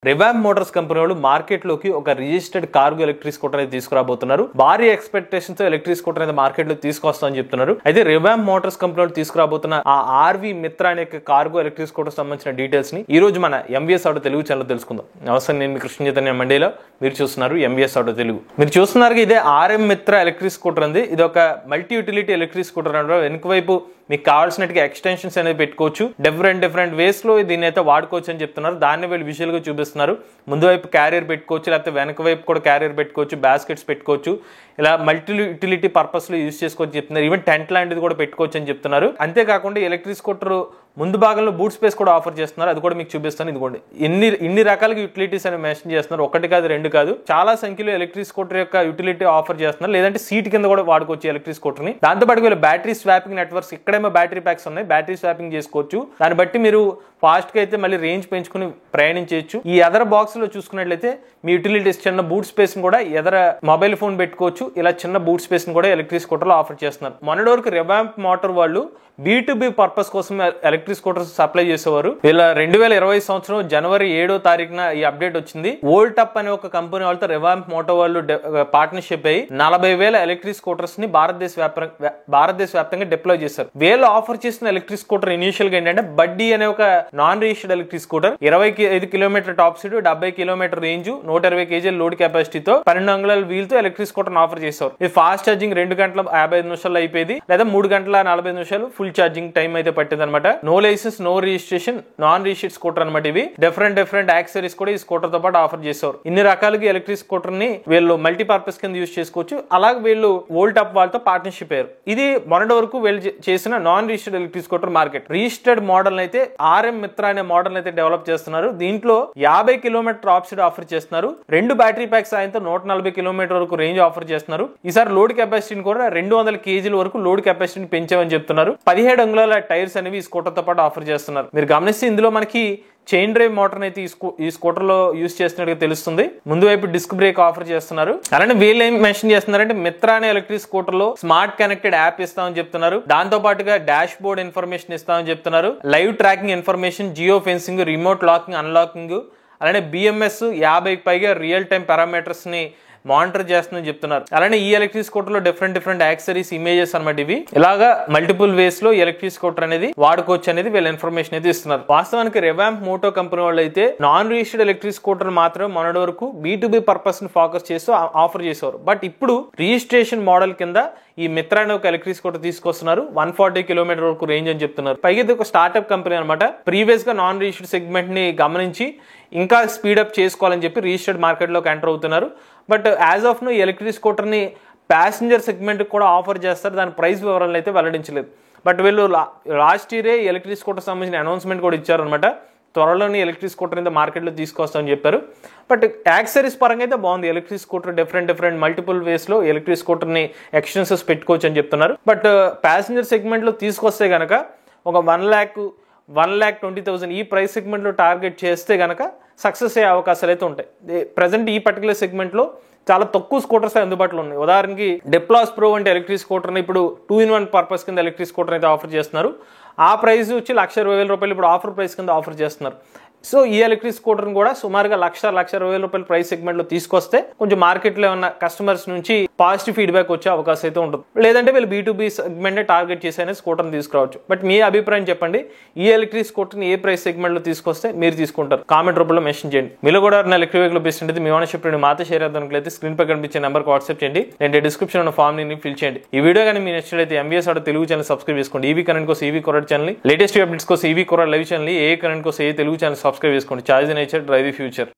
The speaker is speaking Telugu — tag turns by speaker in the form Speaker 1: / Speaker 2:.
Speaker 1: రివాంప్ మోటార్స్ కంపెనీ వాళ్ళు మార్కెట్ లోకి ఒక రిజిస్టర్డ్ కార్గో ఎలక్ట్రిక్ స్కూటర్ అయితే తీసుకురాబోతున్నారు. భారీ ఎక్స్పెక్టేషన్స్ తో ఎలక్ట్రిక్ స్కూటర్ అయితే మార్కెట్ లో తీసుకొస్తామని చెప్తున్నారు. అయితే రివాంప్ మోటార్స్ కంపెనీ వాళ్ళు తీసుకురాబోతున్న ఆ ఆర్వి మిత్ర అనే కార్గో ఎలక్ట్రిక్ స్కూటర్ సంబంధించిన డీటెయిల్స్ ని ఈ రోజు మన ఎంవీఎస్ ఆటో తెలుగు ఛానల్ తెలుసుకుందాం. నమస్తే, నేను మీ కృష్ణ చైతన్య మండేలో. మీరు చూస్తున్నారు ఎంవీఎస్ ఆటో తెలుగు. మీరు చూస్తున్నారు ఇదే ఆర్ఎం మిత్ర ఎలక్ట్రిక్ స్కూటర్ ఉంది. ఇది ఒక మల్టీ యూటిలిటీ ఎలక్ట్రిక్ స్కూటర్ అంటారు. వెనుక వైపు మీకు కావాల్సినట్టుగా ఎక్స్టెన్షన్స్ అనేది పెట్టుకోవచ్చు. డిఫరెంట్ వేస్ లో దీన్ని అయితే వాడుకోవచ్చు అని చెప్తున్నారు. దాన్ని వీళ్ళు విజువల్ గా చూపిస్తున్నారు. ముందు వైపు క్యారియర్ పెట్టుకోవచ్చు, లేకపోతే వెనక వైపు కూడా క్యారియర్ పెట్టుకోవచ్చు, బాస్కెట్స్ పెట్టుకోవచ్చు. ఇలా మల్టీ యూటిలిటీ పర్పస్ లో యూజ్ చేసుకోవచ్చు చెప్తున్నారు. ఈవెన్ టెంట్ లాంటిది కూడా పెట్టుకోవచ్చు అని చెప్తున్నారు. అంతేకాకుండా ఎలక్ట్రిక్ స్కూటర్ ముందు భాగంలో బూట్ స్పేస్ కూడా ఆఫర్ చేస్తున్నారు. అది కూడా మీకు చూపిస్తాను. ఇదిగోండి, ఇన్ని రకాలుగా యూటిలిటీస్ అని మెన్షన్ చేస్తున్నారు. ఒకటి కాదు, రెండు కాదు, చాలా సంఖ్యలో ఎలక్ట్రిక్ స్కూటర్ యొక్క యూటిలిటీ ఆఫర్ చేస్తున్నారు. లేదంటే సీట్ కింద కూడా వాడుకోవచ్చు ఎలక్ట్రిక్ స్కూటర్ ని. దాంతో పాటు వీళ్ళు బ్యాటరీ స్వాపింగ్ నెట్వర్క్స్, ఇక్కడేమో బ్యాటరీ ప్యాక్స్ ఉన్నాయి, బ్యాటరీ స్వాపింగ్ చేసుకోవచ్చు. దాన్ని బట్టి మీరు ఫాస్ట్ గా అయితే మళ్ళీ రేంజ్ పెంచుకుని ప్రయాణించవచ్చు. ఈ ఎదర బాక్స్ లో చూసుకున్నట్లయితే మీ యూటిలిటీస్ చిన్న బూట్ స్పేస్ కూడా ఎదర మొబైల్ ఫోన్ పెట్టుకోవచ్చు. ఇలా చిన్న బూట్ స్పేస్ కూడా ఎలక్ట్రిక్ స్కూటర్ లో ఆఫర్ చేస్తున్నారు. మొన్నటి వరకు రివాంప్ మోటార్ వాళ్ళు B2B పర్పస్ కోసం ఎలక్ట్రిక్ స్కూటర్స్ సప్లై చేసేవారు. వీళ్ళ 2020 సంవత్సరం జనవరి 7వ తారీఖున ఈ అప్డేట్ వచ్చింది. వోల్టప్ అనే ఒక కంపెనీ వాళ్ళతో రివాంప్ మోటార్ వాళ్ళు పార్ట్నర్షిప్ అయ్యి 40,000 ఎలక్ట్రిక్ స్కూటర్స్ ని భారతదేశ వ్యాప్తంగా డిప్లాయ్ చేశారు. వీళ్ళు ఆఫర్ చేసిన ఎలక్ట్రిక్ స్కూటర్ ఇనిషియల్ గా ఏంటంటే బడ్డీ అనే ఒక non registered electric scooter. 25 kilometer top speed, 70 kilometer range, 120 కేజీల లోడ్ కెపాసిటీతో 12 అంగుళాల వీల్ తో ఎలక్ట్రిక్ స్కూటర్ ఆఫర్ చేశారు. ఇది ఫాస్ట్ ఛార్జింగ్ 2 గంటల 55 నిమిషాలు అయిపోయింది, లేదా 3 గంటల 40 నిమిషాలు ఫుల్ ఛార్జింగ్ టైం అయితే పట్టింది అనమాట. No licence, no registration, non registered scooter అనమాట. ఇవి డిఫరెంట్ యాక్సెసరీస్ కూడా ఈ స్కూటర్ తో పాటు ఆఫర్ చేశారు. ఇన్ని రకాలుగా ఎలక్ట్రిక్ స్కూటర్ ని వీళ్ళు మల్టీపర్పస్ కింద యూజ్ చేసుకోవచ్చు. అలాగే వీళ్ళు వోల్టప్ వాళ్ళతో పార్ట్నర్షిప్ అయ్యారు. ఇది మొన్నటి వరకు వీళ్ళు చేసిన non registered electric scooter market. Registered model అయితే ఆర్ఎం మిత్ర అనే మోడల్ అయితే డెవలప్ చేస్తున్నారు. దీంట్లో 50 కిలోమీటర్ టాప్ స్పీడ్ ఆఫర్ చేస్తున్నారు. 2 బ్యాటరీ ప్యాక్స్ సాయంతో 140 కిలోమీటర్ వరకు రేంజ్ ఆఫర్ చేస్తున్నారు. ఈసారి లోడ్ కెపాసిటీని కూడా 200 కేజీల వరకు లోడ్ కెపాసిటీని పెంచామని చెప్తున్నారు. 17 అంగుళాల టైర్స్ అనేవి ఈ స్కూటర్ తో పాటు ఆఫర్ చేస్తున్నారు. మీరు గమనిస్తే ఇందులో మనకి చైన్ డ్రైవ్ మోటార్ అయితే ఈ స్కూటర్ లో యూజ్ చేస్తున్నట్టుగా తెలుస్తుంది. ముందు వైపు డిస్క్ బ్రేక్ ఆఫర్ చేస్తున్నారు. అలానే వీళ్ళు ఏం మెన్షన్ చేస్తున్నారంటే మిత్ర అనే ఎలక్ట్రిక్ స్కూటర్ లో స్మార్ట్ కనెక్టెడ్ యాప్ ఇస్తామని చెప్తున్నారు. దాంతో పాటుగా డాష్ బోర్డ్ ఇన్ఫర్మేషన్ ఇస్తామని చెప్తున్నారు. Live tracking information, geo fencing, remote locking, unlocking, అలానే BMS 50కి పైగా రియల్ టైం పారామీటర్స్ ని మానిటర్ చేస్తుందని చెప్తున్నారు. అలానే ఈ ఎలక్ట్రిక్ స్కూటర్ లో డిఫరెంట్ యాక్సెసరీస్, ఇమేజెస్ అనమాట. ఇవి ఇలాగా మల్టిపుల్ వేస్ లో ఎలక్ట్రిక్ స్కూటర్ అనేది వాడుకోవచ్చు అనేది వీళ్ళ ఇన్ఫర్మేషన్ అయితే ఇస్తున్నారు. వాస్తవానికి రివాంప్ మోటో కంపెనీ వాళ్ళు అయితే నాన్ రిజిస్టర్డ్ ఎలక్ట్రిక్ స్కూటర్ మాత్రమే మొన్నటి వరకు B2B పర్పస్ ని ఫోకస్ చేస్తూ ఆఫర్ చేసేవారు. బట్ ఇప్పుడు రిజిస్ట్రేషన్ మోడల్ కింద ఈ మిత్ర అనే ఒక ఎలక్ట్రిక్ స్కూటర్ తీసుకొస్తున్నారు. 140 కిలోమీటర్ వరకు రేంజ్ అని చెప్తున్నారు. పైగా ఇది ఒక స్టార్ట్అప్ కంపెనీ అనమాట. ప్రీవియస్ గా నాన్ రిజిస్టర్డ్ సెగ్మెంట్ ని గమనించి ఇంకా స్పీడప్ చేసుకోవాలని చెప్పి రిజిస్టర్డ్ మార్కెట్ లోకి ఎంటర్ అవుతున్నారు. బట్ యాజ్ ఆఫ్ నో ఈ ఎలక్ట్రిక్ స్కూటర్ ని ప్యాసింజర్ సెగ్మెంట్ కూడా ఆఫర్ చేస్తారు. దాని ప్రైస్ వివరాలను అయితే వెల్లడించలేదు. బట్ వీళ్ళు లాస్ట్ ఇయరే ఎలక్ట్రిక్ స్కూటర్ సంబంధించిన అనౌన్స్మెంట్ కూడా ఇచ్చారు అనమాట. త్వరలోనే ఎలక్ట్రిక్ స్కూటర్ అయితే మార్కెట్లో తీసుకొస్తామని చెప్పారు. బట్ యాక్సెసరీస్ పరంగా అయితే బాగుంది. Electric scooter different multiple ways లో ఎలక్ట్రిక్ స్కూటర్ ని ఎక్స్టెన్సెస్ పెట్టుకోవచ్చు అని చెప్తున్నారు. బట్ ప్యాసింజర్ సెగ్మెంట్ లో తీసుకొస్తే గనక ఒక 1,20,000 ఈ ప్రైస్ సెగ్మెంట్ లో టార్గెట్ చేస్తే గనక సక్సెస్ అయ్యే అవకాశాలు అయితే ఉంటాయి. ప్రెసెంట్ ఈ పర్టికులర్ సెగ్మెంట్ లో చాలా తక్కువ స్కూటర్స్ అందుబాటులో ఉన్నాయి. ఉదాహరణకి డెప్లాస్ ప్రో అంటే ఎలక్ట్రిక్ స్కూటర్ ని ఇప్పుడు 2-in-1 పర్పస్ కింద ఎలక్ట్రిక్ స్కూటర్ అయితే ఆఫర్ చేస్తున్నారు. ఆ ప్రైస్ వచ్చి 1,20,000 రూపాయలు ఇప్పుడు ఆఫర్ ప్రైస్ కింద ఆఫర్ చేస్తున్నారు. సో ఈ ఎలక్ట్రిక్ స్కూటర్ కూడా సుమారుగా 1,20,000 రూపాయల ప్రైస్ సెగ్మెంట్ లో తీసుకొస్తే కొంచెం మార్కెట్ లో ఉన్న కస్టమర్స్ నుంచి పాజిటివ్ ఫీడ్బ్యాక్ వచ్చే అవకాశం అయితే ఉంటుంది. లేదంటే వీళ్ళు B2B సెగ్మెంట్ ని టార్గెట్ చేసి స్కూటర్ ని తీసుకురావచ్చు. బట్ మీ అభిప్రాయం చెప్పండి. ఈ ఎలక్ట్రిక్ స్కూటర్ ని ఏ ప్రైస్ సెగ్మెంట్ లో తీసుకొస్తే మీరు తీసుకుంటారు? కామెంట్ రూపంలో మెన్షన్ చేయండి. మీలో కూడా ఎలక్ట్రిక్ వెహికల్ బెస్ట్ ఉంటుంది. మీ ఓనర్షిప్ మాతో షేర్ అవుతున్నట్లయితే స్క్రీన్ పై కనిపించే నెంబర్ వాట్సాప్ చేయండి. లేదంటే డిస్క్రిప్షన్ ఉన్న ఫామ్ ని ఫిల్ చేయండి. ఈ వీడియో కానీ మీ నచ్చినట్లయితే MVS auto Telugu channel subscribe చేసుకోండి. ఈవీ కరెంట్ కోసం ఈవీ కొరడ్ ఛానల్, లేటెస్ట్ అప్డేట్స్ కోసం ఈవీ కొరడ్ లైవ్ ఛానల్, ఏ కరెంట్ కోసం ఏ తెలుగు ఛానల్ సబ్స్క్రైబ్ చేసుకోండి. Charge nature, drive the future.